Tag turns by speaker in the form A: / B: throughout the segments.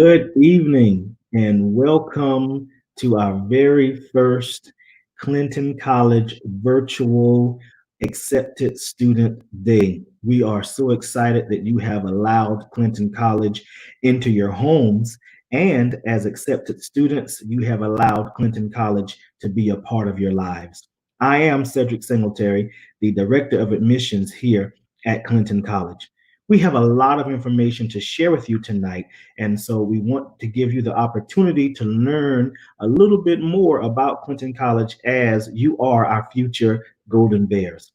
A: Good evening and welcome to our very first Clinton College virtual accepted student day. We are so excited that you have allowed Clinton College into your homes, and as accepted students, you have allowed Clinton College to be a part of your lives. I am Cedric Singletary, the Director of Admissions here at Clinton College. We have a lot of information to share with you tonight, and so we want to give you the opportunity to learn a little bit more about Clinton College as you are our future Golden Bears.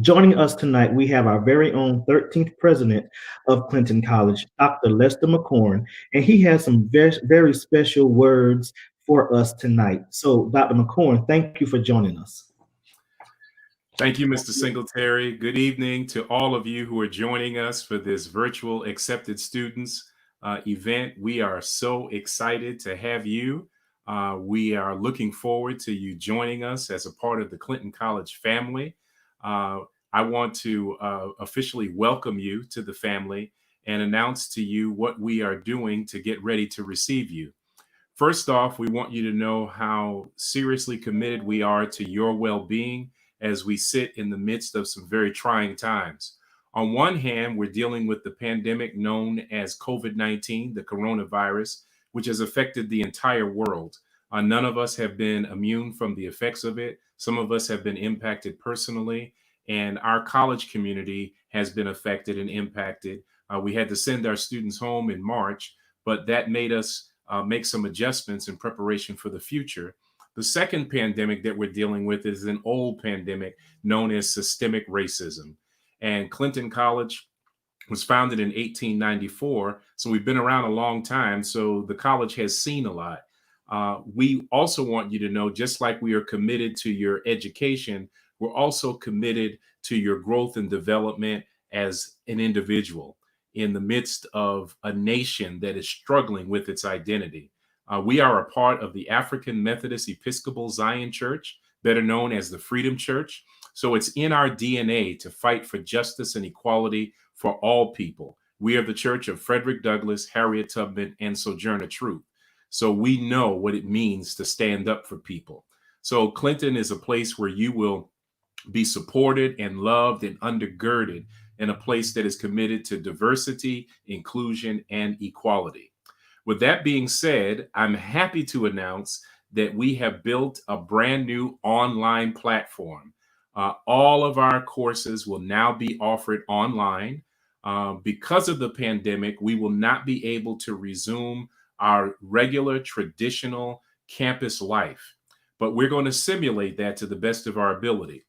A: Joining us tonight, we have our very own 13th president of Clinton College, Dr. Lester McCorn, and he has some very, very special words for us tonight. So, Dr. McCorn, thank you for joining us.
B: Thank you, Mr. Singletary. Good evening to all of you who are joining us for this virtual accepted students event. We are so excited to have you. We are looking forward to you joining us as a part of the Clinton College family. I want to officially welcome you to the family and announce to you what we are doing to get ready to receive you. First off, we want you to know how seriously committed we are to your well-being as we sit in the midst of some very trying times. On one hand, we're dealing with the pandemic known as COVID-19, the coronavirus, which has affected the entire world. None of us have been immune from the effects of it. Some of us have been impacted personally, and our college community has been affected and impacted. We had to send our students home in March, but that made us make some adjustments in preparation for the future. The second pandemic that we're dealing with is an old pandemic known as systemic racism. And Clinton College was founded in 1894, so we've been around a long time, so the college has seen a lot. We also want you to know, just like we are committed to your education, we're also committed to your growth and development as an individual in the midst of a nation that is struggling with its identity. We are a part of the African Methodist Episcopal Zion Church, better known as the Freedom Church. So it's in our DNA to fight for justice and equality for all people. We are the church of Frederick Douglass, Harriet Tubman, and Sojourner Truth. So we know what it means to stand up for people. So Clinton is a place where you will be supported and loved and undergirded, in a place that is committed to diversity, inclusion, and equality. With that being said, I'm happy to announce that we have built a brand new online platform. All of our courses will now be offered online. Because of the pandemic, we will not be able to resume our regular traditional campus life, but we're going to simulate that to the best of our ability.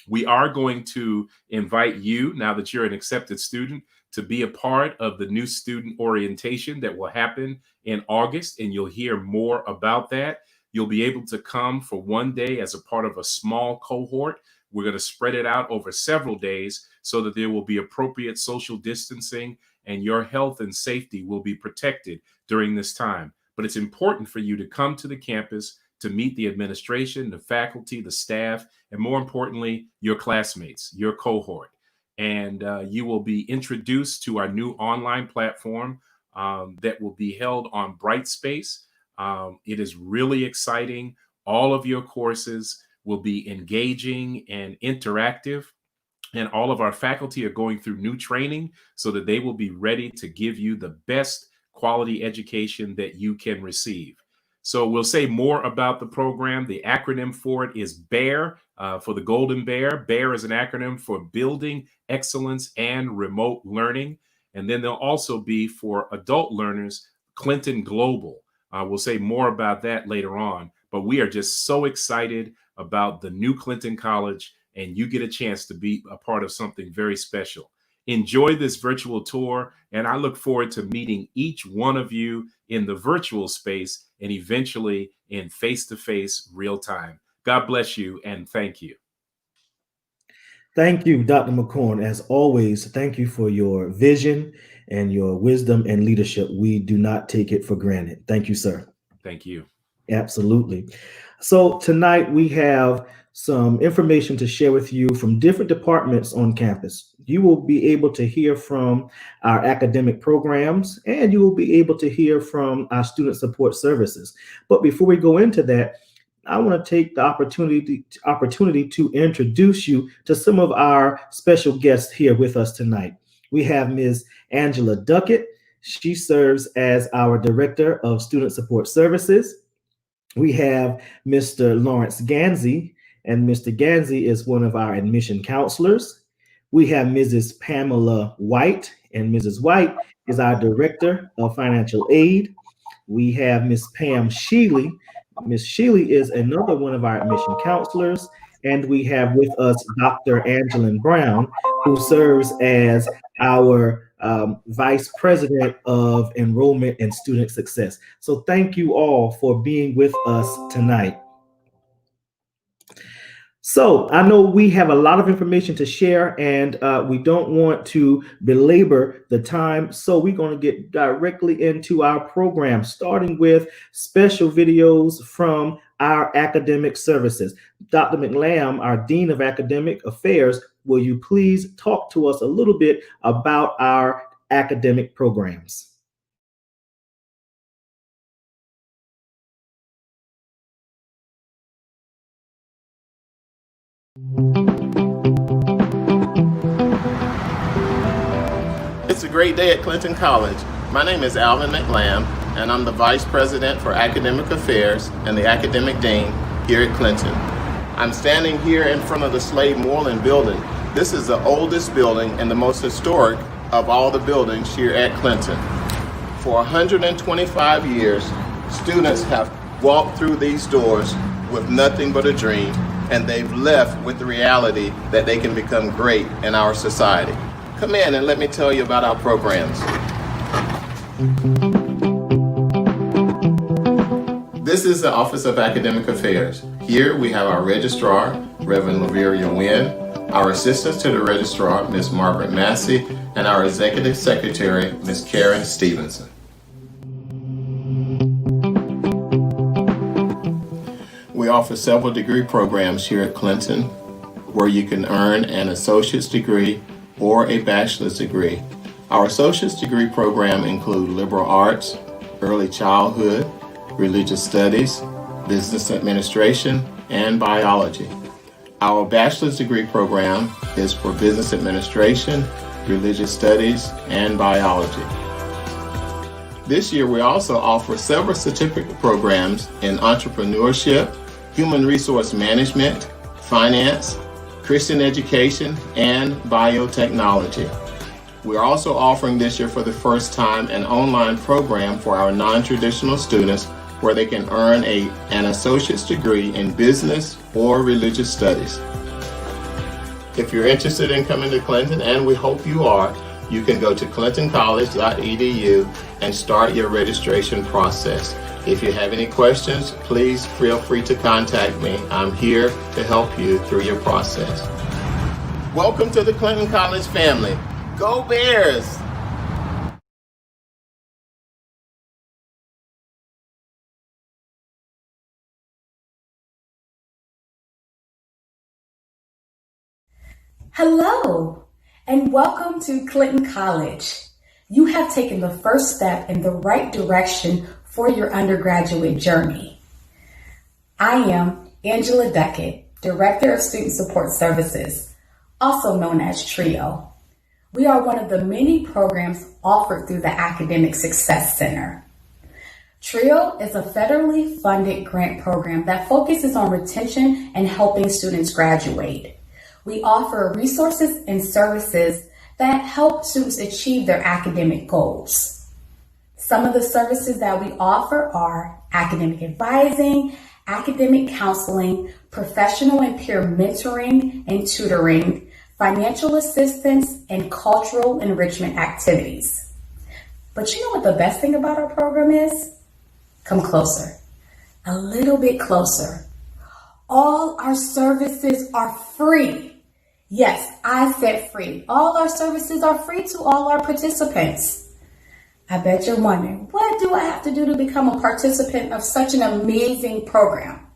B: We are going to invite you, now that you're an accepted student, to be a part of the new student orientation that will happen in August, and you'll hear more about that. You'll be able to come for one day as a part of a small cohort. We're going to spread it out over several days so that there will be appropriate social distancing and your health and safety will be protected during this time. But it's important for you to come to the campus to meet the administration, the faculty, the staff, and more importantly, your classmates, your cohort. And you will be introduced to our new online platform that will be held on Brightspace. It is really exciting. All of your courses will be engaging and interactive. And all of our faculty are going through new training so that they will be ready to give you the best quality education that you can receive. So we'll say more about the program. The acronym for it is BEAR, for the Golden Bear. BEAR is an acronym for Building Excellence and Remote Learning. And then there'll also be for adult learners, Clinton Global. We'll say more about that later on. But we are just so excited about the new Clinton College, and you get a chance to be a part of something very special. Enjoy this virtual tour, and I look forward to meeting each one of you in the virtual space and eventually in face-to-face real time. God bless you, and thank you.
A: Thank you, Dr. McCorn. As always, thank you for your vision and your wisdom and leadership. We do not take it for granted. Thank you, sir.
B: Thank you.
A: Absolutely. So tonight we have some information to share with you from different departments on campus. You will be able to hear from our academic programs, and you will be able to hear from our student support services. But before we go into that, I want to take the opportunity to introduce you to some of our special guests here with us tonight. We have Ms. Angela Duckett. She serves as our Director of Student Support Services. We have Mr. Lawrence Gansey, and Mr. Gansey is one of our admission counselors. We have Mrs. Pamela White, and Mrs. White is our Director of Financial Aid. We have Ms. Pam Sheely. Ms. Sheely is another one of our admission counselors. And we have with us Dr. Angelyn Brown, who serves as our Vice President of Enrollment and Student Success. So thank you all for being with us tonight. So I know we have a lot of information to share, and we don't want to belabor the time. So we're going to get directly into our program, starting with special videos from our academic services. Dr. McLam, our Dean of Academic Affairs, will you please talk to us a little bit about our academic programs?
C: It's a great day at Clinton College. My name is Alvin McLam, and I'm the Vice President for Academic Affairs and the Academic Dean here at Clinton. I'm standing here in front of the Slade Moreland building. This is the oldest building and the most historic of all the buildings here at Clinton. For 125 years, students have walked through these doors with nothing but a dream, and they've left with the reality that they can become great in our society. Come in and let me tell you about our programs. This is the Office of Academic Affairs. Here we have our Registrar, Reverend Laveria Wynn, our Assistants to the Registrar, Ms. Margaret Massey, and our Executive Secretary, Ms. Karen Stevenson. We offer several degree programs here at Clinton where you can earn an associate's degree or a bachelor's degree. Our associate's degree program include liberal arts, early childhood, religious studies, business administration, and biology. Our bachelor's degree program is for business administration, religious studies, and biology. This year we also offer several certificate programs in entrepreneurship, human resource management, finance, Christian education, and biotechnology. We're also offering this year for the first time an online program for our non-traditional students where they can earn an associate's degree in business or religious studies. If you're interested in coming to Clinton, and we hope you are, you can go to clintoncollege.edu and start your registration process. If you have any questions, please feel free to contact me. I'm here to help you through your process. Welcome to the Clinton College family. Go Bears!
D: Hello, and welcome to Clinton College. You have taken the first step in the right direction for your undergraduate journey. I am Angela Duckett, Director of Student Support Services, also known as TRIO. We are one of the many programs offered through the Academic Success Center. TRIO is a federally funded grant program that focuses on retention and helping students graduate. We offer resources and services that help students achieve their academic goals. Some of the services that we offer are academic advising, academic counseling, professional and peer mentoring and tutoring, financial assistance, and cultural enrichment activities. But you know what the best thing about our program is? Come closer, a little bit closer. All our services are free. Yes, I said free. All our services are free to all our participants. I bet you're wondering, what do I have to do to become a participant of such an amazing program?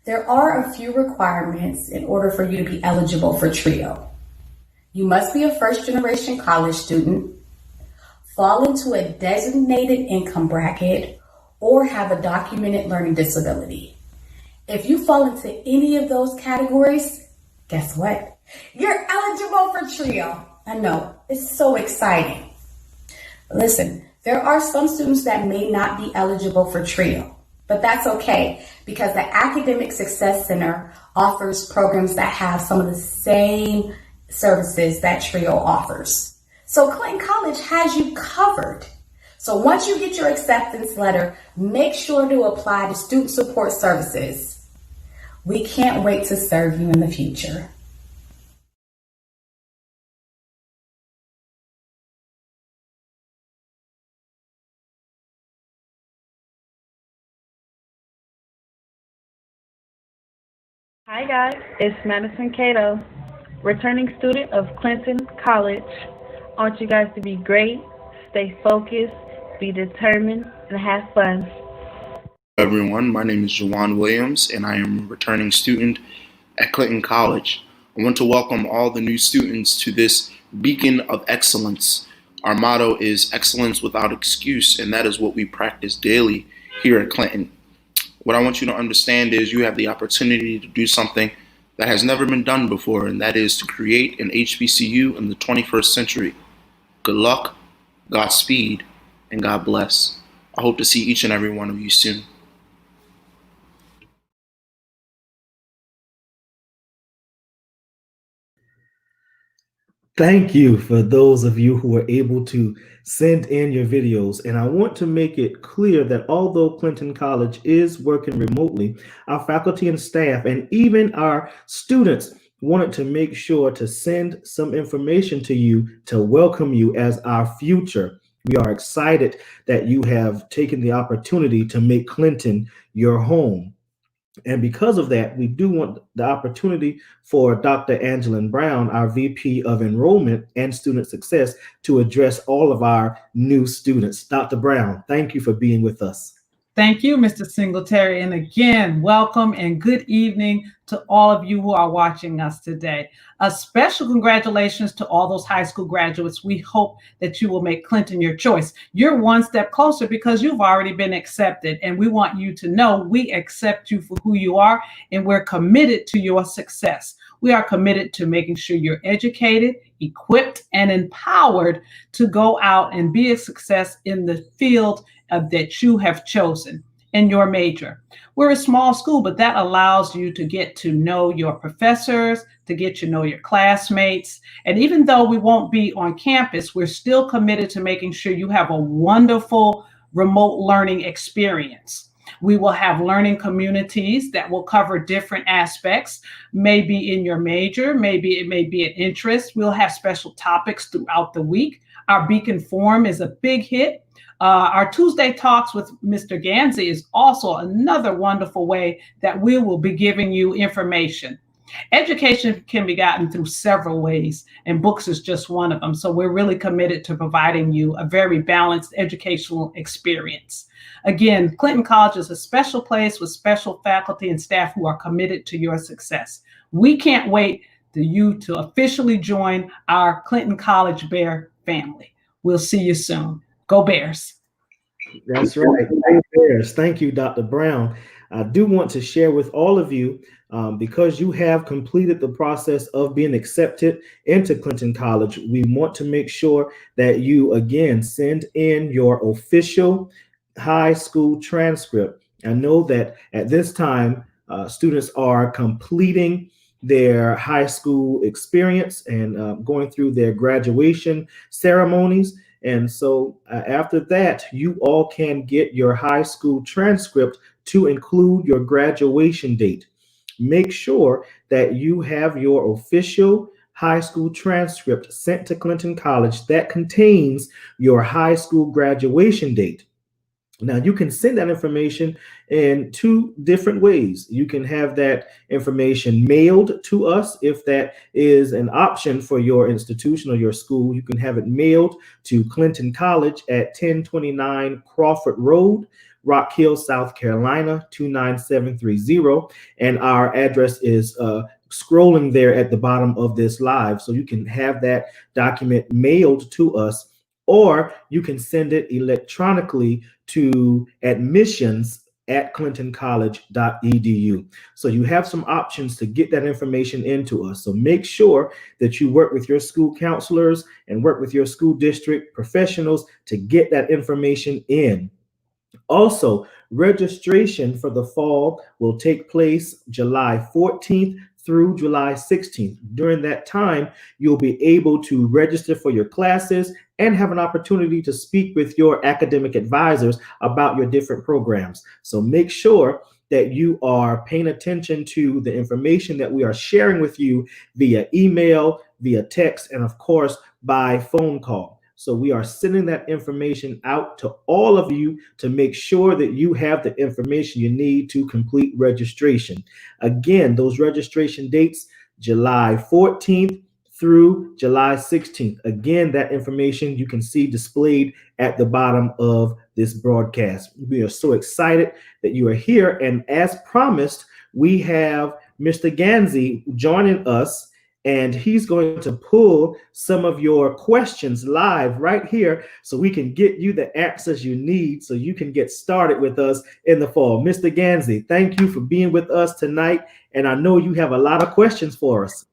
D: There are a few requirements in order for you to be eligible for TRIO. You must be a first-generation college student, fall into a designated income bracket, or have a documented learning disability. If you fall into any of those categories, guess what? You're eligible for TRIO. I know, it's so exciting. Listen, there are some students that may not be eligible for TRIO, but that's okay because the Academic Success Center offers programs that have some of the same services that TRIO offers. So Clinton College has you covered. So once you get your acceptance letter, make sure to apply to Student Support Services. We can't wait to serve you in the future.
E: Hi guys, it's Madison Cato, returning student of Clinton College. I want you guys to be great, stay focused, be determined, and have fun.
F: Everyone, my name is Juwan Williams and I am a returning student at Clinton College. I want to welcome all the new students to this beacon of excellence. Our motto is excellence without excuse, and that is what we practice daily here at Clinton. What I want you to understand is you have the opportunity to do something that has never been done before, and that is to create an HBCU in the 21st century. Good luck, Godspeed, and God bless. I hope to see each and every one of you soon.
A: Thank you for those of you who were able to send in your videos. And I want to make it clear that although Clinton College is working remotely, our faculty and staff and even our students wanted to make sure to send some information to you to welcome you as our future. We are excited that you have taken the opportunity to make Clinton your home. And because of that, we do want the opportunity for Dr. Angelyn Brown, our VP of Enrollment and Student Success, to address all of our new students. Dr. Brown, thank you for being with us.
G: Thank you, Mr. Singletary. And again, welcome and good evening to all of you who are watching us today. A special congratulations to all those high school graduates. We hope that you will make Clinton your choice. You're one step closer because you've already been accepted. And we want you to know we accept you for who you are, and we're committed to your success. We are committed to making sure you're educated, equipped, and empowered to go out and be a success in the field that you have chosen in your major. We're a small school, but that allows you to get to know your professors, to get to know your classmates. And even though we won't be on campus, we're still committed to making sure you have a wonderful remote learning experience. We will have learning communities that will cover different aspects, maybe in your major, maybe it may be an interest. We'll have special topics throughout the week. Our Beacon Forum is a big hit. Our Tuesday Talks with Mr. Gansey is also another wonderful way that we will be giving you information. Education can be gotten through several ways, and books is just one of them. So we're really committed to providing you a very balanced educational experience. Again, Clinton College is a special place with special faculty and staff who are committed to your success. We can't wait for you to officially join our Clinton College Bear family. We'll see you soon. Go Bears.
A: That's right. Go Bears. Thank you, Dr. Brown. I do want to share with all of you, because you have completed the process of being accepted into Clinton College, we want to make sure that you, again, send in your official high school transcript. I know that at this time, students are completing their high school experience and going through their graduation ceremonies. And so after that, you all can get your high school transcript to include your graduation date. Make sure that you have your official high school transcript sent to Clinton College that contains your high school graduation date. Now, you can send that information in two different ways. You can have that information mailed to us if that is an option for your institution or your school. You can have it mailed to Clinton College at 1029 Crawford Road, Rock Hill, South Carolina, 29730. And our address is scrolling there at the bottom of this live. So you can have that document mailed to us, or you can send it electronically to admissions@clintoncollege.edu. So you have some options to get that information into us. So make sure that you work with your school counselors and work with your school district professionals to get that information in. Also, registration for the fall will take place July 14th through July 16th. During that time, you'll be able to register for your classes and have an opportunity to speak with your academic advisors about your different programs. So make sure that you are paying attention to the information that we are sharing with you via email, via text, and of course, by phone call. So we are sending that information out to all of you to make sure that you have the information you need to complete registration. Again, those registration dates, July 14th through July 16th. Again, that information you can see displayed at the bottom of this broadcast. We are so excited that you are here. And as promised, we have Mr. Ganzi joining us, and he's going to pull some of your questions live right here so we can get you the answers you need so you can get started with us in the fall. Mr. Ganzi, thank you for being with us tonight. And I know you have a lot of questions for us.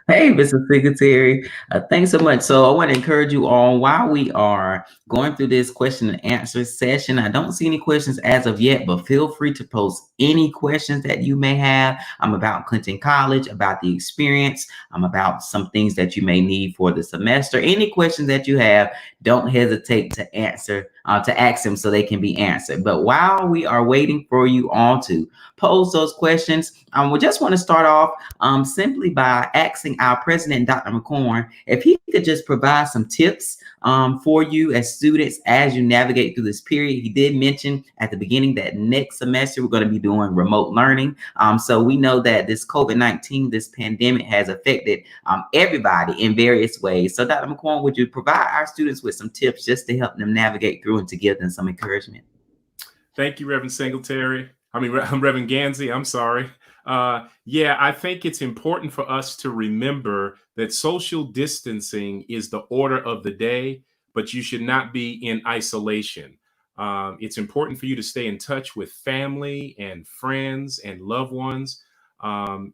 H: Hey, Mr. Singletary, thanks so much. So I want to encourage you all while we are going through this question and answer session. I don't see any questions as of yet, but feel free to post any questions that you may have. I'm about Clinton College, about the experience. I'm about some things that you may need for the semester. Any questions that you have, don't hesitate to answer, to ask them so they can be answered. But while we are waiting for you all to pose those questions, we just want to start off simply by asking our president, Dr. McCorn, if he could just provide some tips for you as students as you navigate through this period. He did mention at the beginning that next semester we're going to be doing remote learning. So we know that this COVID-19, this pandemic has affected everybody in various ways. So Dr. McCorn, would you provide our students with some tips just to help them navigate through and to give them some encouragement?
B: Thank you, Reverend Singletary. Reverend Ganzi, I'm sorry. Yeah, I think it's important for us to remember that social distancing is the order of the day, but you should not be in isolation. It's important for you to stay in touch with family and friends and loved ones.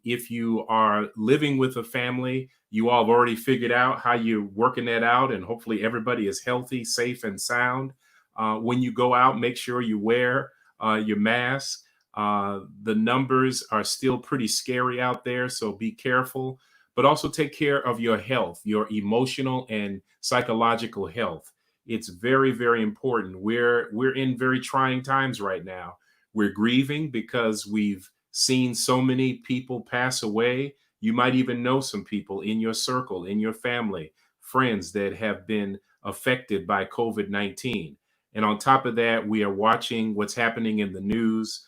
B: If you are living with a family, you all have already figured out how you're working that out, and hopefully everybody is healthy, safe, and sound. When you go out, make sure you wear your mask. The numbers are still pretty scary out there, so be careful, but also take care of your health, your emotional and psychological health. It's very, very important. We're in very trying times right now. We're grieving because we've seen so many people pass away. You might even know some people in your circle, in your family, friends that have been affected by COVID-19. And on top of that, we are watching what's happening in the news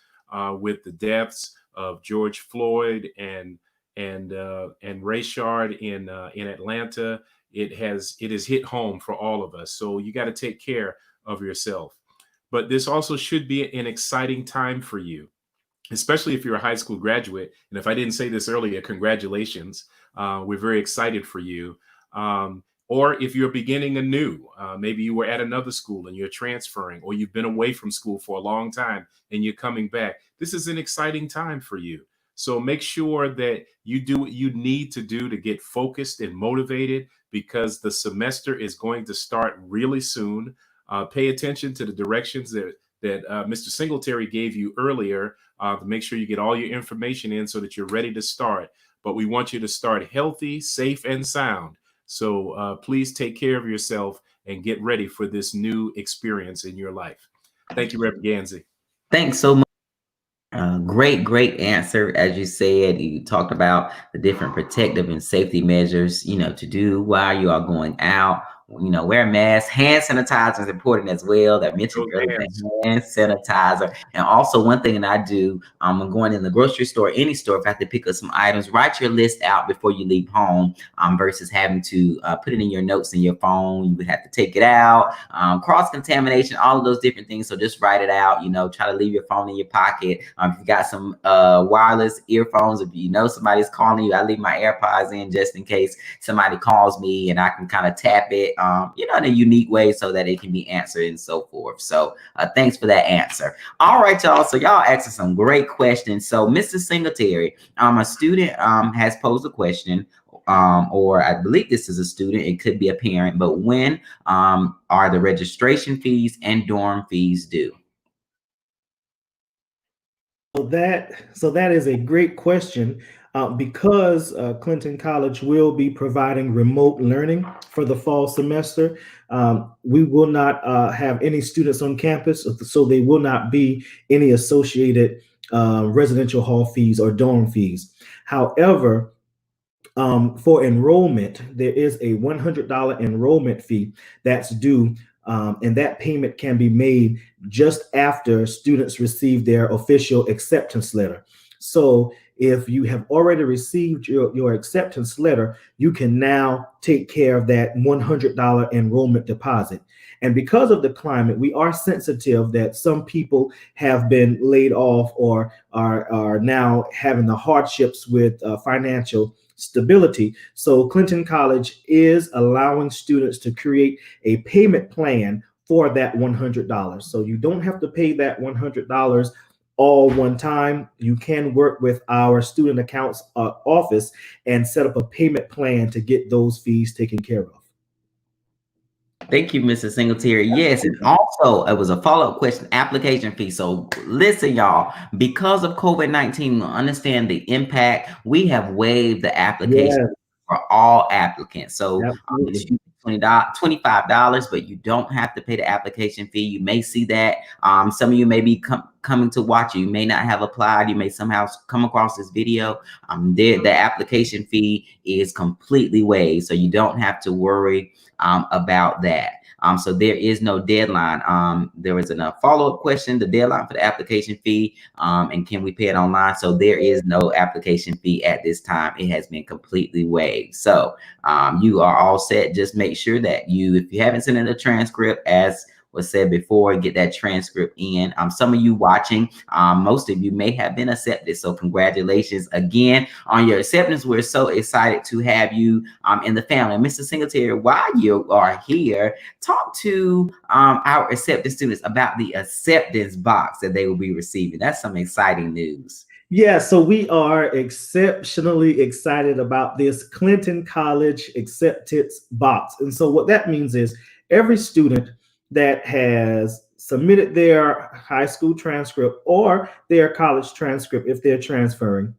B: with the deaths of George Floyd and Rayshard in Atlanta. It has hit home for all of us. So you got to take care of yourself. But this also should be an exciting time for you, especially if you're a high school graduate. And if I didn't say this earlier, congratulations. We're very excited for you. Or if you're beginning anew, maybe you were at another school and you're transferring, or you've been away from school for a long time and you're coming back. This is an exciting time for you. So make sure that you do what you need to do to get focused and motivated, because the semester is going to start really soon. Pay attention to the directions that Mr. Singletary gave you earlier to make sure you get all your information in so that you're ready to start. But we want you to start healthy, safe, and sound. So please take care of yourself and get ready for this new experience in your life. Thank you, Reverend Ganzi.
H: Thanks so much. Great answer. As you said, you talked about the different protective and safety measures, to do while you are going out, wear a mask. Hand sanitizer is important as well. I mentioned earlier, hand sanitizer. And also one thing that I do, I'm going in the grocery store, any store, if I have to pick up some items, write your list out before you leave home, versus having to put it in your notes in your phone. You would have to take it out, cross-contamination, all of those different things. So just write it out, try to leave your phone in your pocket. If you got some wireless earphones, if you know somebody's calling you, I leave my AirPods in just in case somebody calls me, and I can kind of tap it, in a unique way so that it can be answered and so forth. So thanks for that answer. All right, y'all. So y'all asking some great questions. So Mr. Singletary, a student has posed a question, or I believe this is a student, it could be a parent, but when are the registration fees and dorm fees due?
A: So that is a great question. Because Clinton College will be providing remote learning for the fall semester, we will not have any students on campus, so there will not be any associated residential hall fees or dorm fees. However, for enrollment, there is a $100 enrollment fee that's due, and that payment can be made just after students receive their official acceptance letter. So if you have already received your acceptance letter, you can now take care of that $100 enrollment deposit. And because of the climate, we are sensitive that some people have been laid off or are now having the hardships with financial stability. So Clinton College is allowing students to create a payment plan for that $100. So you don't have to pay that $100 all one time. You can work with our student accounts office and set up a payment plan to get those fees taken care of.
H: Thank you, Mr. Singletary. Yes, and also it was a follow-up question, application fee. So listen, y'all, because of COVID-19, understand the impact. We have waived the application for all applicants. So it's $25, but you don't have to pay the application fee. You may see that. Some of you may be coming to watch it. You may not have applied. You may somehow come across this video. The application fee is completely waived, so you don't have to worry about that. So there is no deadline. There was a follow-up question, the deadline for the application fee, and can we pay it online? So there is no application fee at this time. It has been completely waived. So you are all set. Just make sure that if you haven't sent in a transcript, as was said before, get that transcript in. Some of you watching, most of you may have been accepted. So congratulations again on your acceptance. We're so excited to have you in the family. Mr. Singletary, while you are here, talk to our acceptance students about the acceptance box that they will be receiving. That's some exciting news.
A: Yeah, so we are exceptionally excited about this Clinton College acceptance box. And so what that means is every student that has submitted their high school transcript or their college transcript, if they're transferring,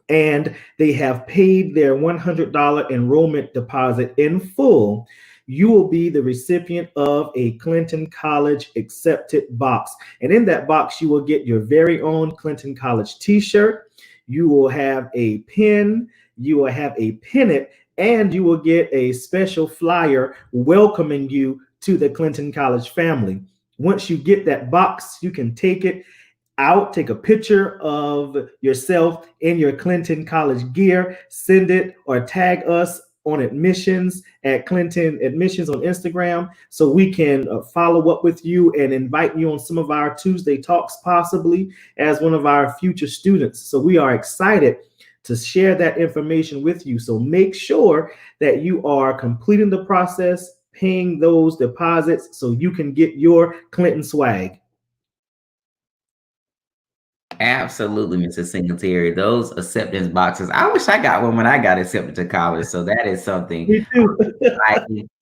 A: and they have paid their $100 enrollment deposit in full, you will be the recipient of a Clinton College accepted box. And in that box, you will get your very own Clinton College t-shirt. You will have a pin, you will have a pennant, and you will get a special flyer welcoming you to the Clinton College family. Once you get that box, you can take it out, take a picture of yourself in your Clinton College gear, send it or tag us on admissions at Clinton Admissions on Instagram so we can follow up with you and invite you on some of our Tuesday talks, possibly as one of our future students. So we are excited to share that information with you. So make sure that you are completing the process, paying those deposits so you can get your Clinton swag.
H: Absolutely, Mr. Singletary. Those acceptance boxes. I wish I got one when I got accepted to college. So that is something.
A: Me too.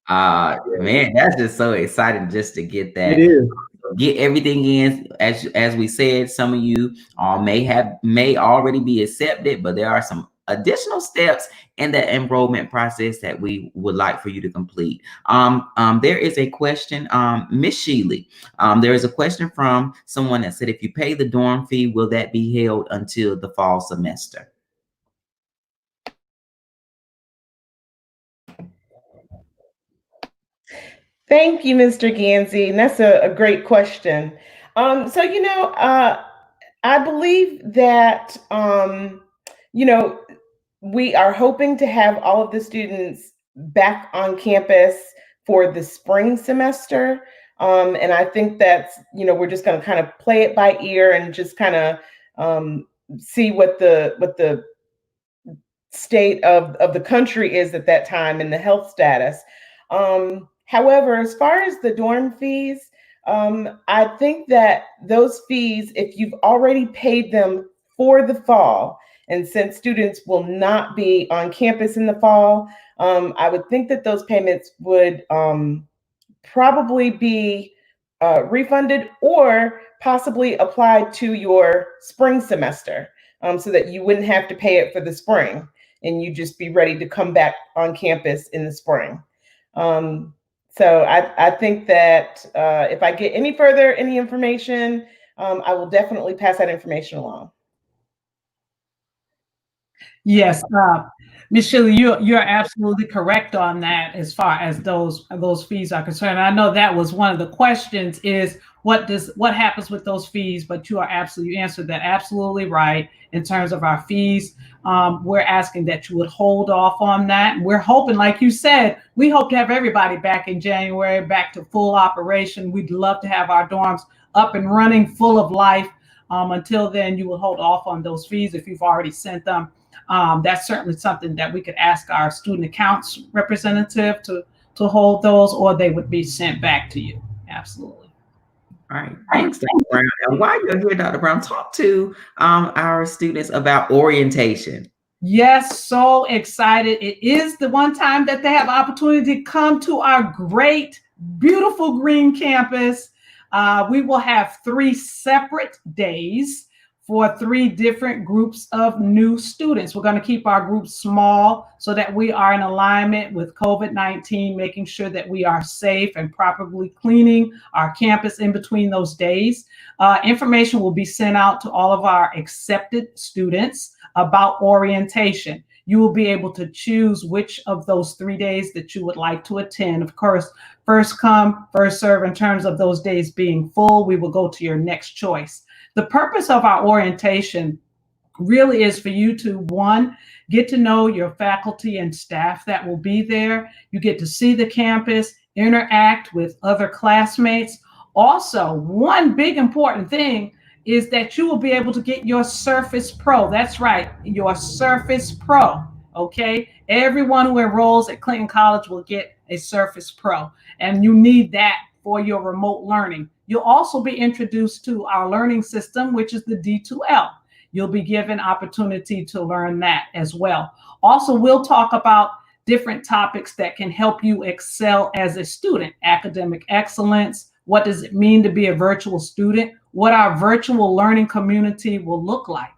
H: Man, that's just so exciting just to get that.
A: It is.
H: Get everything in. As we said, some of you may already be accepted, but there are some additional steps in the enrollment process that we would like for you to complete. There is a question, Miss Sheely. There is a question from someone that said, if you pay the dorm fee, will that be held until the fall semester?
I: Thank you, Mr. Gansey. And that's a great question. I believe that, we are hoping to have all of the students back on campus for the spring semester. And I think that's, we're just going to kind of play it by ear and just kind of see what the state of the country is at that time and the health status. However, as far as the dorm fees, I think that those fees, if you've already paid them for the fall, and since students will not be on campus in the fall, I would think that those payments would probably be refunded or possibly applied to your spring semester, so that you wouldn't have to pay it for the spring and you just be ready to come back on campus in the spring. So I think that if I get any information, I will definitely pass that information along.
G: Yes, Ms. Shirley, you're absolutely correct on that as far as those fees are concerned. I know that was one of the questions, is what happens with those fees, but you answered that absolutely right in terms of our fees. We're asking that you would hold off on that. We're hoping, like you said, we hope to have everybody back in January, back to full operation. We'd love to have our dorms up and running, full of life. Until then, you will hold off on those fees if you've already sent them. That's certainly something that we could ask our student accounts representative to hold those, or they would be sent back to you. Absolutely.
H: All right, thanks, Dr. Brown. And while you're here, Dr. Brown, talk to our students about orientation.
G: Yes, so excited. It is the one time that they have opportunity to come to our great, beautiful green campus. We will have 3 separate days for 3 different groups of new students. We're going to keep our groups small so that we are in alignment with COVID-19, making sure that we are safe and properly cleaning our campus in between those days. Information will be sent out to all of our accepted students about orientation. You will be able to choose which of those 3 days that you would like to attend. Of course, first come, first serve in terms of those days being full. We will go to your next choice. The purpose of our orientation really is for you to, 1, get to know your faculty and staff that will be there. You get to see the campus, interact with other classmates. Also, one big important thing is that you will be able to get your Surface Pro. That's right, your Surface Pro, okay? Everyone who enrolls at Clinton College will get a Surface Pro, and you need that for your remote learning. You'll also be introduced to our learning system, which is the D2L. You'll be given opportunity to learn that as well. Also, we'll talk about different topics that can help you excel as a student. Academic excellence, what does it mean to be a virtual student, what our virtual learning community will look like.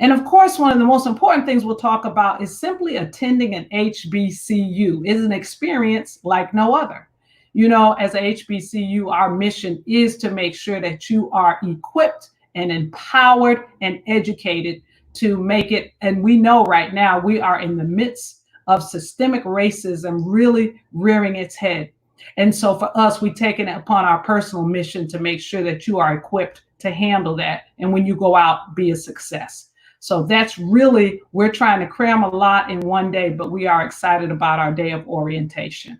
G: And of course, one of the most important things we'll talk about is simply attending an HBCU. It's an experience like no other. You know, as a HBCU, our mission is to make sure that you are equipped and empowered and educated to make it. And we know right now we are in the midst of systemic racism really rearing its head. And so for us, we've taken it upon our personal mission to make sure that you are equipped to handle that. And when you go out, be a success. So that's really, we're trying to cram a lot in one day, but we are excited about our day of orientation.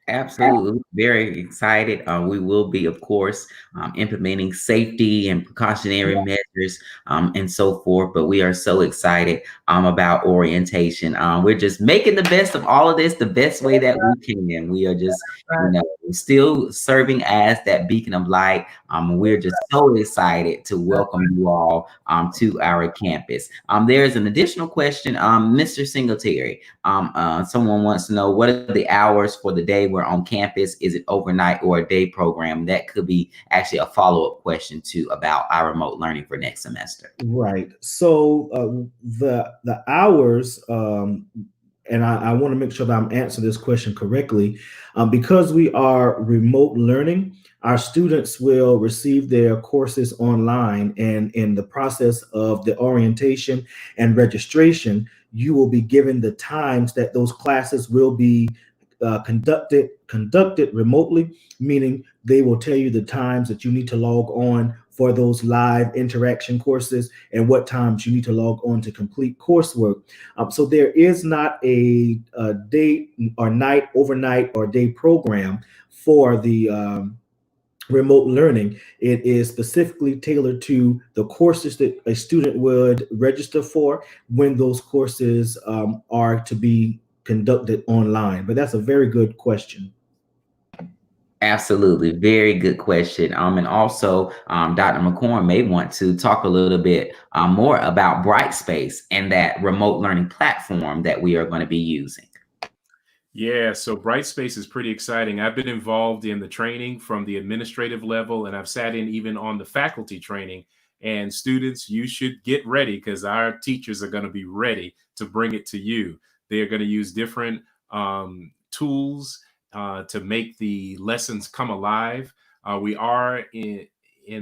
H: Absolutely. Very excited. We will be, of course, implementing safety and precautionary measures and so forth. But we are so excited about orientation. We're just making the best of all of this the best way that we can. We are just, still serving as that beacon of light. We're just so excited to welcome you all to our campus. There's an additional question, Mr. Singletary. Someone wants to know, what are the hours for the day we're on campus? Is it overnight or a day program? That could be actually a follow-up question too about our remote learning for next semester.
A: Right. So the hours, and I want to make sure that I'm answering this question correctly. Because we are remote learning, our students will receive their courses online, and in the process of the orientation and registration, you will be given the times that those classes will be conducted remotely, meaning they will tell you the times that you need to log on for those live interaction courses and what times you need to log on to complete coursework. So there is not a day or night, overnight, or day program for the remote learning. It is specifically tailored to the courses that a student would register for when those courses are to be conducted online. But that's a very good question.
H: Absolutely. Very good question. And also, Dr. McCorn may want to talk a little bit more about Brightspace and that remote learning platform that we are going to be using.
B: Yeah, so Brightspace is pretty exciting. I've been involved in the training from the administrative level, and I've sat in even on the faculty training. And students, you should get ready because our teachers are going to be ready to bring it to you. They are going to use different tools to make the lessons come alive. We are in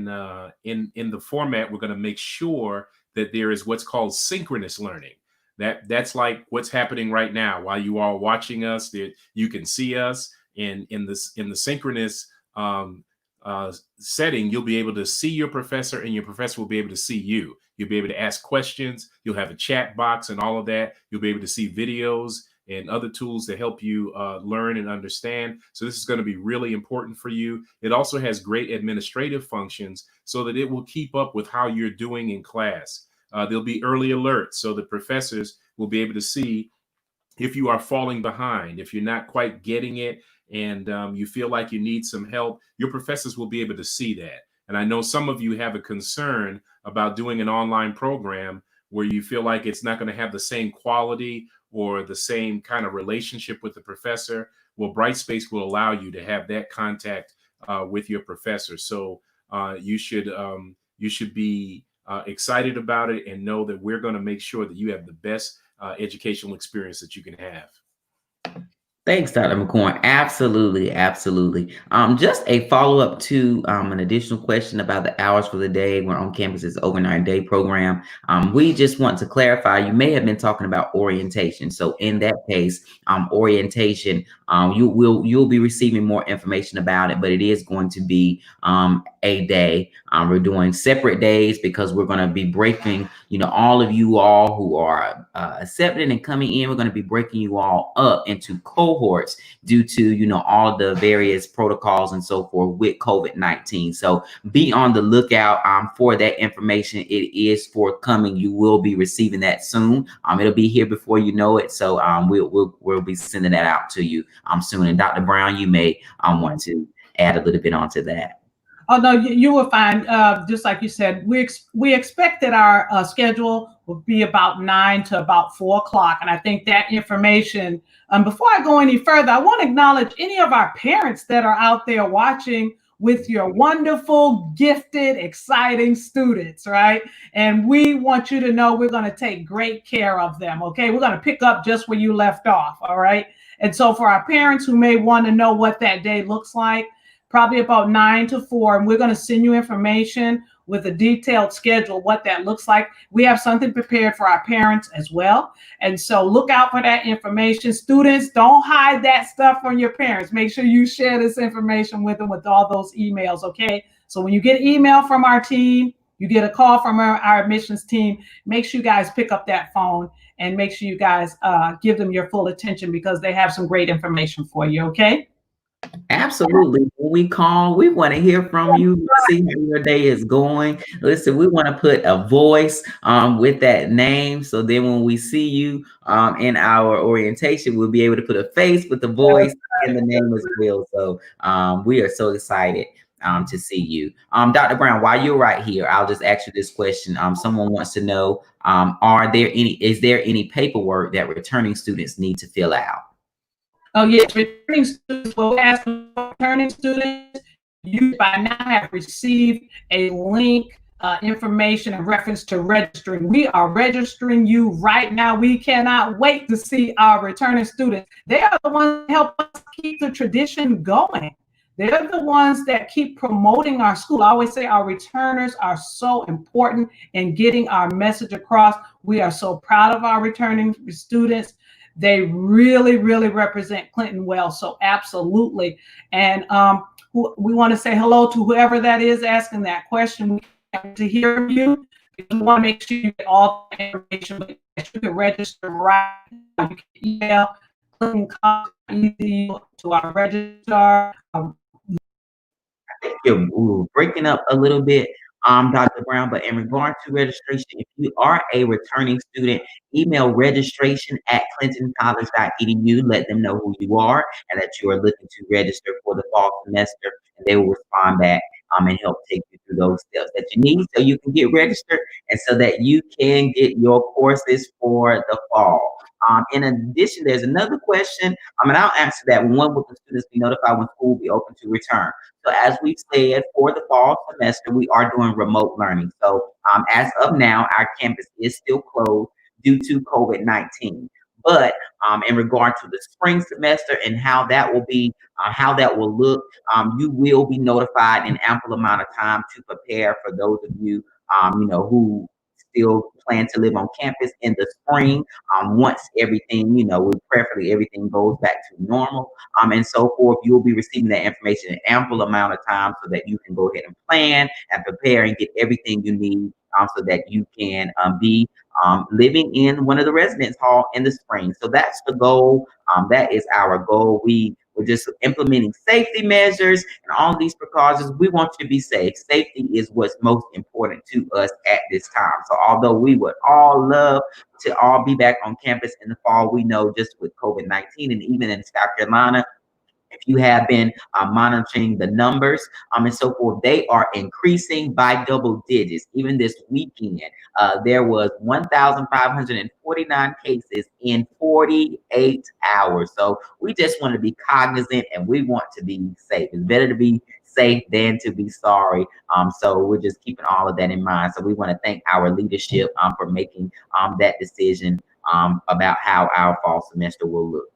B: the format. We're going to make sure that there is what's called synchronous learning. That's like what's happening right now while you are watching us. That you can see us in the synchronous setting. You'll be able to see your professor, and your professor will be able to see you. You'll be able to ask questions. You'll have a chat box and all of that. You'll be able to see videos and other tools to help you learn and understand. So this is going to be really important for you. It also has great administrative functions so that it will keep up with how you're doing in class. There'll be early alerts, so the professors will be able to see if you are falling behind, if you're not quite getting it, and you feel like you need some help. Your professors will be able to see that. And I know some of you have a concern about doing an online program where you feel like it's not going to have the same quality or the same kind of relationship with the professor. Well, Brightspace will allow you to have that contact with your professor. So you should be excited about it and know that we're going to make sure that you have the best educational experience that you can have.
H: Thanks, Dr. McCorn. Absolutely, absolutely. Just a follow-up to an additional question about the hours for the day. We're on campus's overnight day program. We just want to clarify, you may have been talking about orientation. So in that case, orientation, you'll be receiving more information about it, but it is going to be a day. We're doing separate days because we're going to be breaking, all of you all who are accepted and coming in, we're going to be breaking you all up into cohorts due to, all the various protocols and so forth with COVID-19. So be on the lookout for that information. It is forthcoming. You will be receiving that soon. It'll be here before you know it. So we'll be sending that out to you soon. And Dr. Brown, you may want to add a little bit onto that.
G: Oh, no, you will find, just like you said, we expect that our schedule will be about 9 to about 4 o'clock. And I think that information, before I go any further, I want to acknowledge any of our parents that are out there watching with your wonderful, gifted, exciting students, right? And we want you to know we're going to take great care of them, okay? We're going to pick up just where you left off, all right? And so for our parents who may want to know what that day looks like, probably about 9 to 4, and we're going to send you information with a detailed schedule, what that looks like. We have something prepared for our parents as well. And so look out for that information. Students, don't hide that stuff from your parents. Make sure you share this information with them with all those emails, okay? So when you get an email from our team, you get a call from our admissions team, make sure you guys pick up that phone and make sure you guys give them your full attention because they have some great information for you, okay?
H: Absolutely. When we call, we want to hear from you, see how your day is going. Listen, we want to put a voice with that name. So then when we see you in our orientation, we'll be able to put a face with the voice and the name as well. So we are so excited to see you. Dr. Brown, while you're right here, I'll just ask you this question. Someone wants to know, is there any paperwork that returning students need to fill out?
G: Oh, yes, returning students, well, as returning students, you by now have received a link, information and reference to registering. We are registering you right now. We cannot wait to see our returning students. They are the ones that help us keep the tradition going. They're the ones that keep promoting our school. I always say our returners are so important in getting our message across. We are so proud of our returning students. They really, really represent Clinton well. So absolutely. And we want to say hello to whoever that is asking that question. We want to hear from you. We want to make sure you get all the information, but you can register right now. You can email Clinton College to our registrar.
H: You're breaking up a little bit, Dr. Brown, but in regard to registration, if you are a returning student, email registration@clintoncollege.edu. Let them know who you are and that you are looking to register for the fall semester, and they will respond back and help take you through those steps that you need so you can get registered and so that you can get your courses for the fall. In addition, there's another question, and I'll answer that one. Will the students be notified when school will be open to return? So as we've said, for the fall semester, we are doing remote learning. So as of now, our campus is still closed due to COVID-19. But in regard to the spring semester and how that will be, how that will look, you will be notified in ample amount of time to prepare for those of you, who still plan to live on campus in the spring. Once everything, preferably everything goes back to normal, and so forth, you'll be receiving that information in ample amount of time so that you can go ahead and plan and prepare and get everything you need, so that you can be living in one of the residence hall in the spring. So that's the goal. That is our goal. We're just implementing safety measures and all these precautions. We want you to be safe. Safety is what's most important to us at this time. So although we would all love to all be back on campus in the fall, we know just with COVID-19 and even in South Carolina, if you have been monitoring the numbers and so forth, they are increasing by double digits. Even this weekend, there was 1,549 cases in 48 hours. So we just want to be cognizant and we want to be safe. It's better to be safe than to be sorry. So we're just keeping all of that in mind. So we want to thank our leadership for making that decision about how our fall semester will look.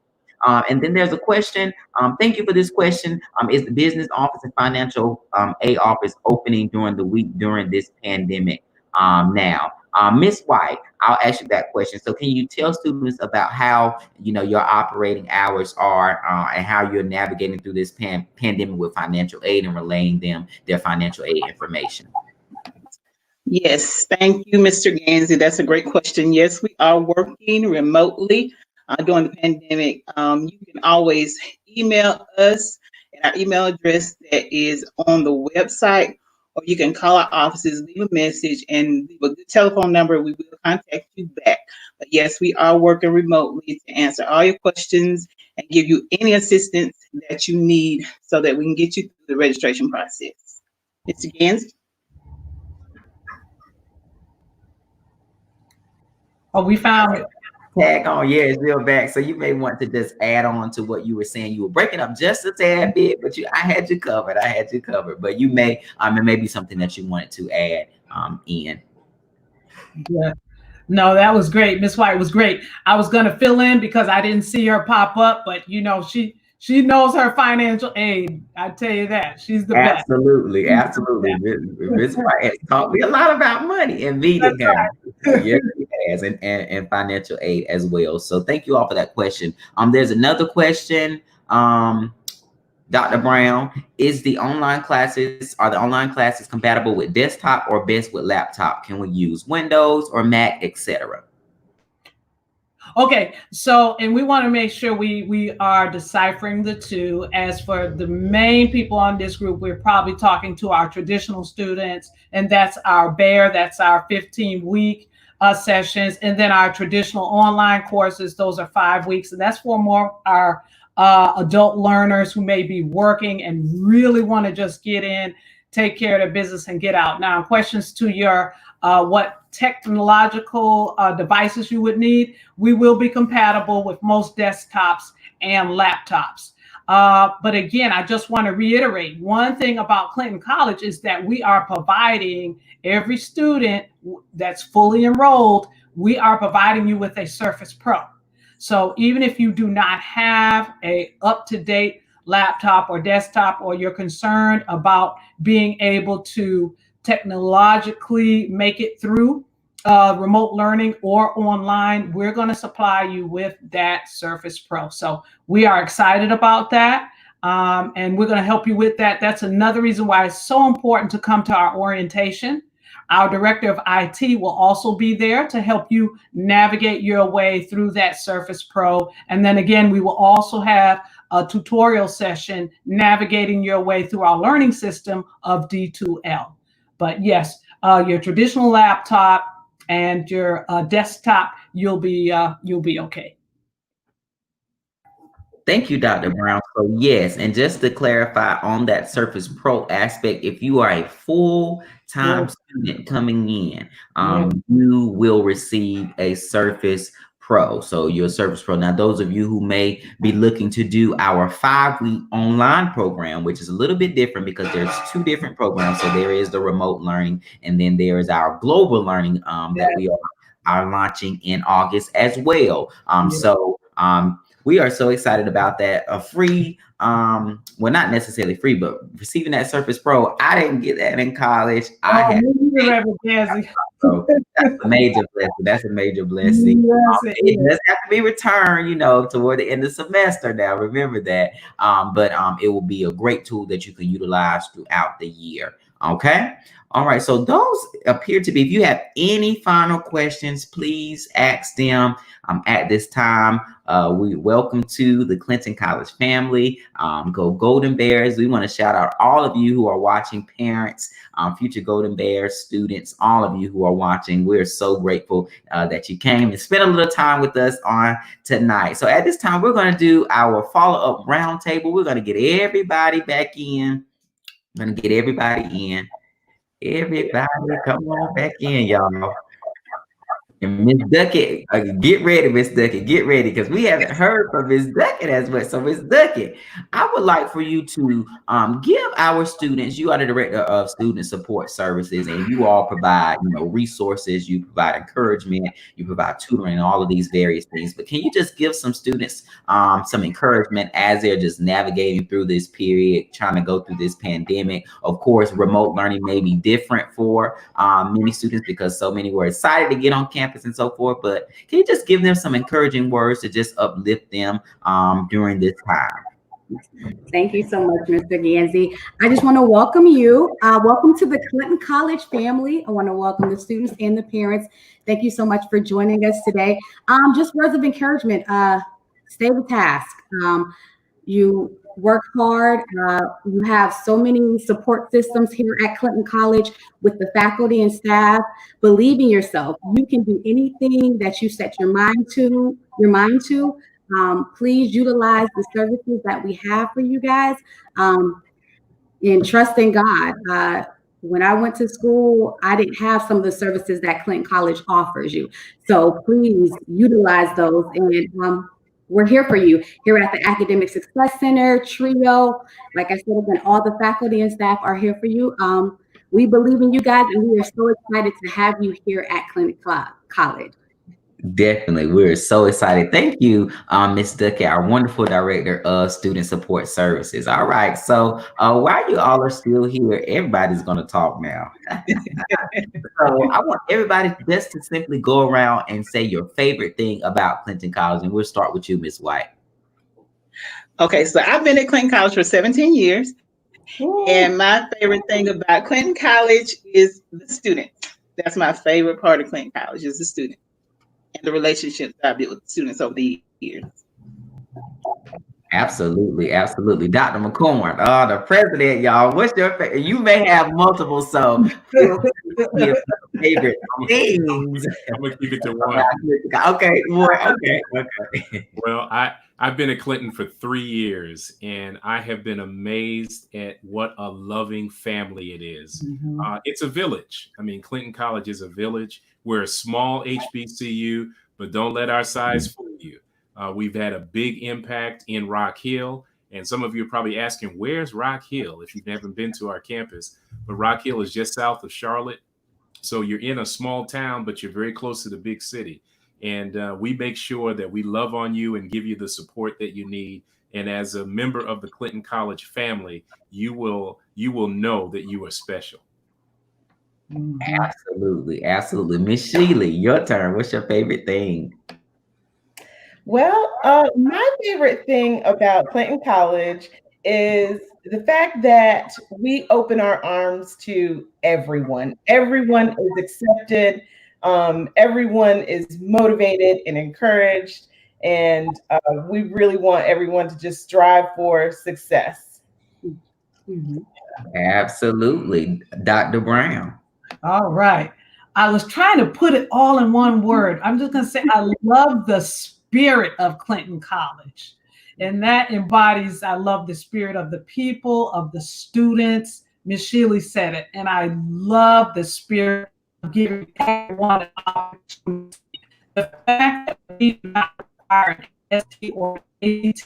H: And then there's a question. Thank you for this question. Is the business office and financial aid office opening during the week during this pandemic now? Ms. White, I'll ask you that question. So can you tell students about how, your operating hours are and how you're navigating through this pandemic with financial aid and relaying them their financial aid information?
J: Yes, thank you, Mr. Gansey. That's a great question. Yes, we are working remotely during the pandemic. You can always email us at our email address that is on the website, or you can call our offices, leave a message, and leave a good telephone number. We will contact you back. But yes, we are working remotely to answer all your questions and give you any assistance that you need so that we can get you through the registration process. Mr. Gansey?
G: Oh, we found it.
H: Tag on, yeah, it's real back. So you may want to just add on to what you were saying. You were breaking up just a tad bit, but I had you covered. But you may, it may be something that you wanted to add in.
G: Yeah. No, that was great. Miss White was great. I was going to fill in because I didn't see her pop up, but she knows her financial aid. I tell you that. She's the best.
H: Absolutely. Miss White has taught me a lot about money and meeting her. Yes, she has, and financial aid as well. So thank you all for that question. There's another question. Dr. Brown, are the online classes compatible with desktop or best with laptop? Can we use Windows or Mac, etc.?
G: Okay, so, and we want to make sure we are deciphering the two. As for the main people on this group, we're probably talking to our traditional students, and that's our BEAR, that's our 15-week sessions, and then our traditional online courses, those are 5 weeks, and that's for more our adult learners who may be working and really want to just get in, take care of their business and get out. Now, questions to your what technological devices you would need, we will be compatible with most desktops and laptops. But again, I just want to reiterate, one thing about Clinton College is that we are providing every student that's fully enrolled, we are providing you with a Surface Pro. So even if you do not have a up-to-date laptop or desktop, or you're concerned about being able to technologically make it through, remote learning or online, we're going to supply you with that Surface Pro. So we are excited about that. And we're going to help you with that. That's another reason why it's so important to come to our orientation. Our director of IT will also be there to help you navigate your way through that Surface Pro. And then again, we will also have a tutorial session navigating your way through our learning system of D2L. But yes, your traditional laptop and your desktop, you'll be okay.
H: Thank you, Dr. Brown. So yes, and just to clarify on that Surface Pro aspect, if you are a full-time student coming in, you will receive a Surface Pro. So your Surface Pro. Now, those of you who may be looking to do our 5-week online program, which is a little bit different because there's 2 different programs. So there is the remote learning, and then there is our global learning that we are launching in August as well. We are so excited about that. A free, well, not necessarily free, but receiving that Surface Pro. I didn't get that in college. So that's a major blessing. That's a major blessing. It does have to be returned, toward the end of the semester. Now, remember that. But it will be a great tool that you can utilize throughout the year. Okay. All right. So those appear to be. If you have any final questions, please ask them at this time. We welcome to the Clinton College family. Go Golden Bears. We want to shout out all of you who are watching, parents, future Golden Bears students, all of you who are watching. We're so grateful that you came and spent a little time with us on tonight. So at this time, we're going to do our follow-up roundtable. We're going to get everybody back in. I'm going to get everybody in. Everybody, come on back in, y'all. And Miss Duckett, get ready, Miss Duckett, get ready, because we haven't heard from Miss Duckett as much. So, Miss Duckett, I would like for you to give our students, you are the director of student support services, and you all provide, resources, you provide encouragement, you provide tutoring, all of these various things. But can you just give some students some encouragement as they're just navigating through this period, trying to go through this pandemic? Of course, remote learning may be different for many students because so many were excited to get on campus and so forth, but can you just give them some encouraging words to just uplift them during this time?
K: Thank you so much, Mr. Gansey. I just want to welcome you. Welcome to the Clinton College family. I want to welcome the students and the parents. Thank you so much for joining us today. Just words of encouragement. Stay the task. You work hard. You have so many support systems here at Clinton College with the faculty and staff. Believe in yourself. You can do anything that you set your mind to. Please utilize the services that we have for you guys, and trust in God. When I went to school, I didn't have some of the services that Clinton College offers you. So please utilize those, and we're here for you here at the Academic Success Center, TRIO. Like I said, again, all the faculty and staff are here for you. We believe in you guys, and we are so excited to have you here at Clinton College.
H: Definitely. We're so excited. Thank you, Ms. Duckett, our wonderful director of student support services. All right. So while you all are still here, everybody's going to talk now. So I want everybody just to simply go around and say your favorite thing about Clinton College. And we'll start with you, Ms. White.
J: Okay. So I've been at Clinton College for 17 years. Ooh. And my favorite thing about Clinton College is the student. That's my favorite part of Clinton College is the student. And the relationships I've built with students over the years.
H: Absolutely, absolutely. Dr. McCorn, the president, y'all. What's your favorite? You may have multiple, so your favorite things.
B: I'm gonna keep it to one.
H: Okay, okay.
B: Well, I've been at Clinton for 3 years, and I have been amazed at what a loving family it is. Mm-hmm. It's a village. I mean, Clinton College is a village. We're a small HBCU, but don't let our size fool you. We've had a big impact in Rock Hill, and some of you are probably asking, where's Rock Hill if you've never been to our campus? But Rock Hill is just south of Charlotte. So you're in a small town, but you're very close to the big city. And we make sure that we love on you and give you the support that you need. And as a member of the Clinton College family, you will know that you are special.
H: Absolutely, absolutely. Miss Sheila, your turn. What's your favorite thing?
I: Well, my favorite thing about Clinton College is the fact that we open our arms to everyone. Everyone is accepted. Everyone is motivated and encouraged. And we really want everyone to just strive for success.
H: Absolutely. Dr. Brown.
G: All right. I was trying to put it all in one word. I'm just going to say I love the spirit of Clinton College. And that embodies, I love the spirit of the people, of the students. Ms. Sheila said it. And I love the spirit of giving everyone an opportunity. The fact that we do not require an ST or AT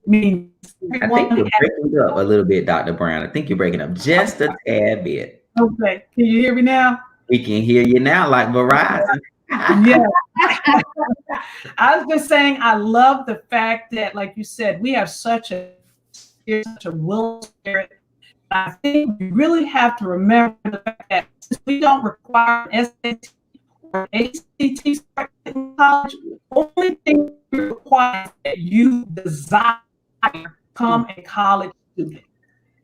G: means
H: I think you're breaking up a little bit, Dr. Brown. I think you're breaking up just a tad bit.
G: Okay. Can you hear me now?
H: We can hear you now like Verizon.
G: Yeah. I was just saying, I love the fact that, like you said, we have such a will spirit. I think we really have to remember the fact that since we don't require SAT or ACT in college, the only thing we require is that you desire to become a college student.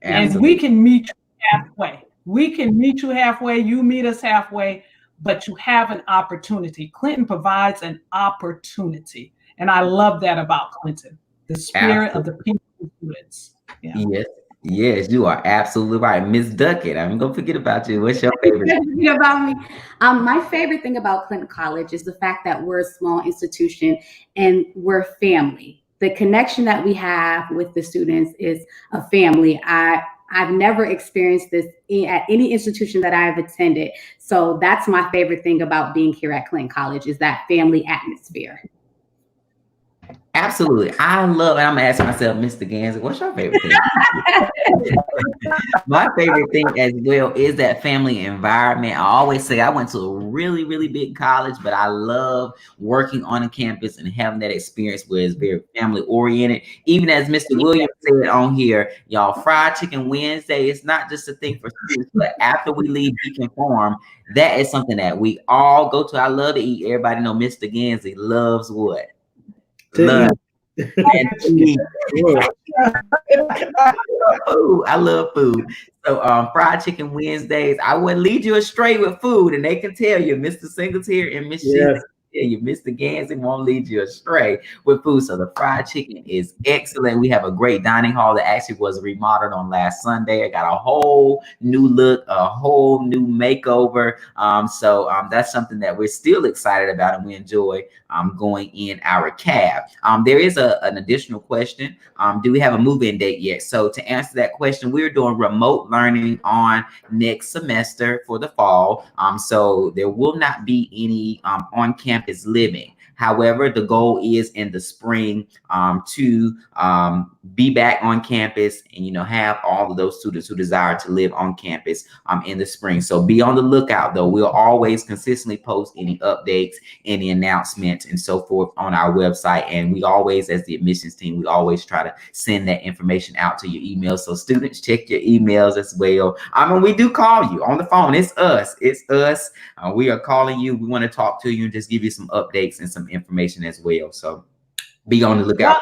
H: Absolutely.
G: And we can meet you halfway. We can meet you halfway, you meet us halfway, but you have an opportunity. Clinton provides an opportunity. And I love that about Clinton, the spirit of the people and students.
H: Yeah. Yes, you are absolutely right. Miss Duckett, I'm going to forget about you. What's your favorite thing
K: about me? My favorite thing about Clinton College is the fact that we're a small institution and we're family. The connection that we have with the students is a family. I've never experienced this at any institution that I've attended. So that's my favorite thing about being here at Clinton College is that family atmosphere.
H: Absolutely. I love, and I'm going to ask myself, Mr. Gansey, what's your favorite thing? My favorite thing as well is that family environment. I always say I went to a really, really big college, but I love working on a campus and having that experience where it's very family oriented. Even as Mr. Williams said on here, y'all, Fried Chicken Wednesday, it's not just a thing for students, but after we leave Beacon Farm, that is something that we all go to. I love to eat. Everybody know Mr. Gansey loves what? Love. And I love food. So Fried Chicken Wednesdays, I wouldn't lead you astray with food, and they can tell you, Mr. Singletary and Miss Sheila, you, Mr. Gansey won't lead you astray with food. So the fried chicken is excellent. We have a great dining hall that actually was remodeled on last Sunday. I got a whole new look, a whole new makeover. So that's something that we're still excited about, and we enjoy going in our cab. There is an additional question. Do we have a move-in date yet? So to answer that question, we're doing remote learning on next semester for the fall. So there will not be any on-campus living. However, the goal is in the spring to be back on campus and, have all of those students who desire to live on campus in the spring. So be on the lookout, though. We'll always consistently post any updates, any announcements, and so forth on our website. And we always, as the admissions team, we always try to send that information out to your email. So students, check your emails as well. And we do call you on the phone. It's us. It's us. We are calling you. We want to talk to you and just give you some updates and some information as well. So be on the lookout.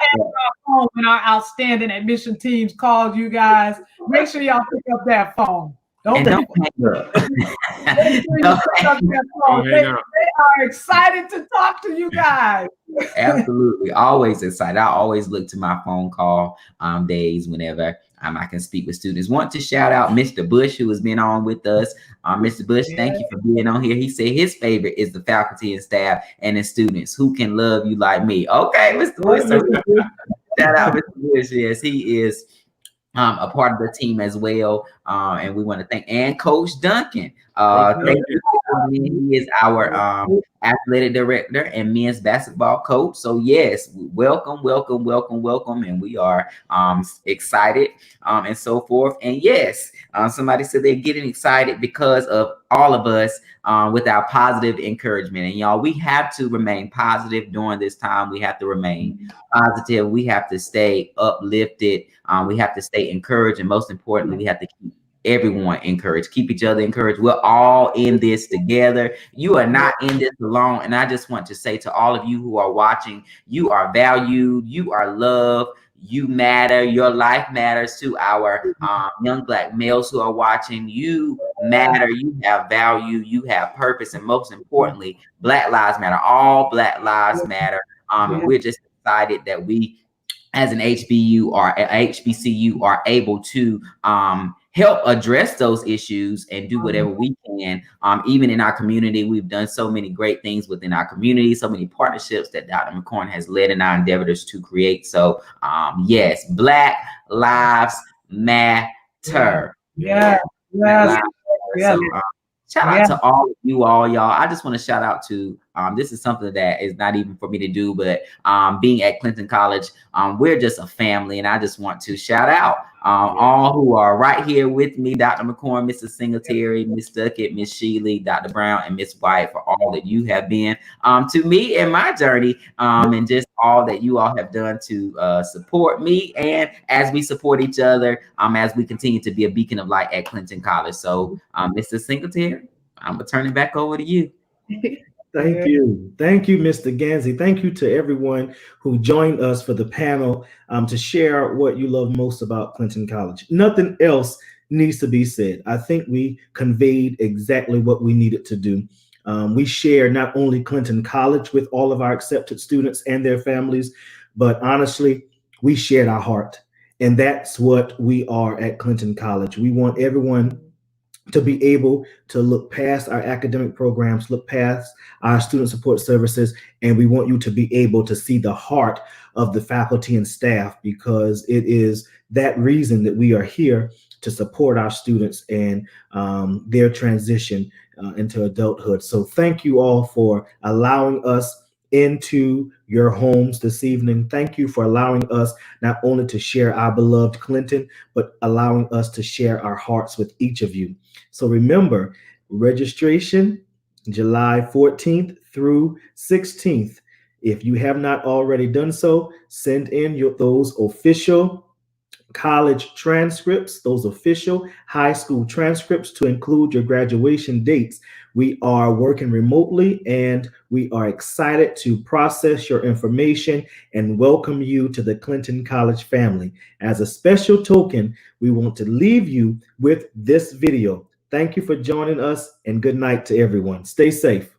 G: When our outstanding admission teams called you guys, make sure y'all pick up that phone. Don't hang up. They are excited to talk to you guys.
H: Absolutely. Always excited. I always look to my phone call days whenever I can speak with students. Want to shout out Mr. Bush, who has been on with us. Mr. Bush, thank you for being on here. He said his favorite is the faculty and staff and the students who can love you like me. Okay, Mr. Bush. So shout out Mr. Bush. Yes, he is a part of the team as well. And we want to thank Coach Duncan. Thank you. He is our athletic director and men's basketball coach. So yes, welcome. And we are excited and so forth. And yes, somebody said they're getting excited because of all of us with our positive encouragement. And y'all, we have to remain positive during this time. We have to remain positive. We have to stay uplifted. We have to stay encouraged. And most importantly, we have to keep everyone encouraged. Keep each other encouraged. We're all in this together. You are not in this alone. And I just want to say to all of you who are watching, you are valued, you are loved, you matter, your life matters. To our young Black males who are watching, you matter, you have value, you have purpose, and most importantly, Black lives matter. All Black lives matter. And we're just excited that we, as an HBCU are able to help address those issues and do whatever we can. Even in our community, we've done so many great things within our community, so many partnerships that Dr. McCorn has led in our endeavors to create. So yes, Black lives matter.
G: Yeah.
H: So, shout out to all of you all, y'all. I just want to shout out to, this is something that is not even for me to do, but being at Clinton College, we're just a family. And I just want to shout out all who are right here with me, Dr. McCorn, Mr. Singletary, Ms. Duckett, Ms. Sheely, Dr. Brown, and Ms. White, for all that you have been to me in my journey, and just all that you all have done to support me, and as we support each other, as we continue to be a beacon of light at Clinton College. So Mr. Singletary, I'm gonna turn it back over to you.
A: Thank you. Thank you, Mr. Gansey. Thank you to everyone who joined us for the panel to share what you love most about Clinton College. Nothing else needs to be said. I think we conveyed exactly what we needed to do. We share not only Clinton College with all of our accepted students and their families, but honestly, we shared our heart. And that's what we are at Clinton College. We want everyone to be able to look past our academic programs, look past our student support services, and we want you to be able to see the heart of the faculty and staff, because it is that reason that we are here to support our students and their transition into adulthood. So thank you all for allowing us into your homes this evening. Thank you for allowing us not only to share our beloved Clinton, but allowing us to share our hearts with each of you. So remember, registration July 14th through 16th. If you have not already done so, send in those official college transcripts, those official high school transcripts to include your graduation dates. We are working remotely and we are excited to process your information and welcome you to the Clinton College family. As a special token, we want to leave you with this video. Thank you for joining us and good night to everyone. Stay safe.